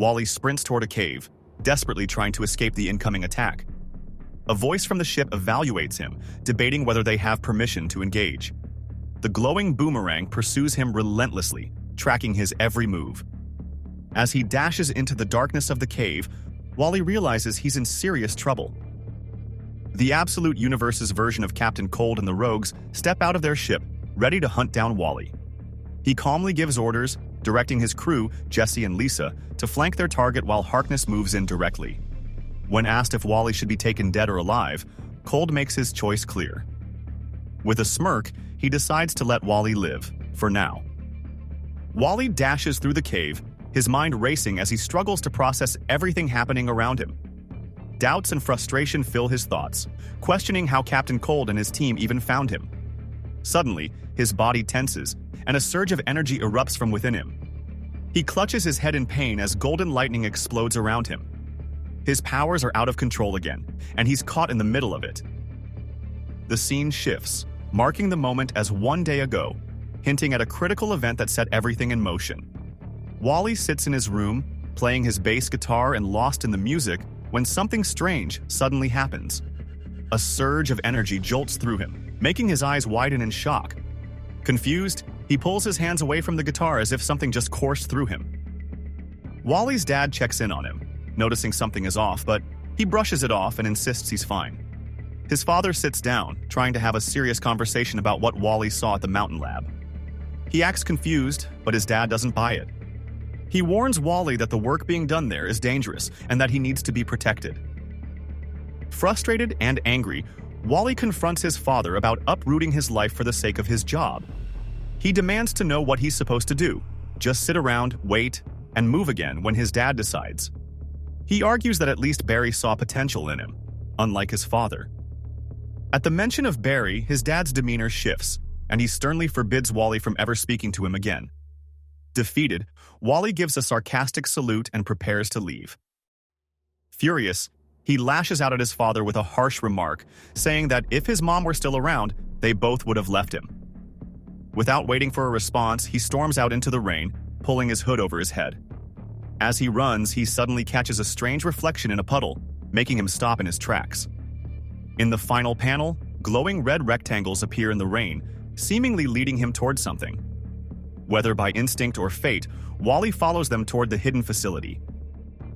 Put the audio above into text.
Wally sprints toward a cave, desperately trying to escape the incoming attack. A voice from the ship evaluates him, debating whether they have permission to engage. The glowing boomerang pursues him relentlessly, tracking his every move. As he dashes into the darkness of the cave, Wally realizes he's in serious trouble. The Absolute Universe's version of Captain Cold and the Rogues step out of their ship, ready to hunt down Wally. He calmly gives orders, directing his crew, Jesse and Lisa, to flank their target while Harkness moves in directly. When asked if Wally should be taken dead or alive, Cold makes his choice clear. With a smirk, he decides to let Wally live, for now. Wally dashes through the cave, his mind racing as he struggles to process everything happening around him. Doubts and frustration fill his thoughts, questioning how Captain Cold and his team even found him. Suddenly, his body tenses, and a surge of energy erupts from within him. He clutches his head in pain as golden lightning explodes around him. His powers are out of control again, and he's caught in the middle of it. The scene shifts, marking the moment as one day ago, hinting at a critical event that set everything in motion. Wally sits in his room, playing his bass guitar and lost in the music, when something strange suddenly happens. A surge of energy jolts through him, making his eyes widen in shock. Confused, he pulls his hands away from the guitar as if something just coursed through him. Wally's dad checks in on him, noticing something is off, but he brushes it off and insists he's fine. His father sits down, trying to have a serious conversation about what Wally saw at the mountain lab. He acts confused, but his dad doesn't buy it. He warns Wally that the work being done there is dangerous and that he needs to be protected. Frustrated and angry, Wally confronts his father about uprooting his life for the sake of his job. He demands to know what he's supposed to do, just sit around, wait, and move again when his dad decides. He argues that at least Barry saw potential in him, unlike his father. At the mention of Barry, his dad's demeanor shifts, and he sternly forbids Wally from ever speaking to him again. Defeated, Wally gives a sarcastic salute and prepares to leave. Furious, he lashes out at his father with a harsh remark, saying that if his mom were still around, they both would have left him. Without waiting for a response, he storms out into the rain, pulling his hood over his head. As he runs, he suddenly catches a strange reflection in a puddle, making him stop in his tracks. In the final panel, glowing red rectangles appear in the rain, seemingly leading him towards something. Whether by instinct or fate, Wally follows them toward the hidden facility,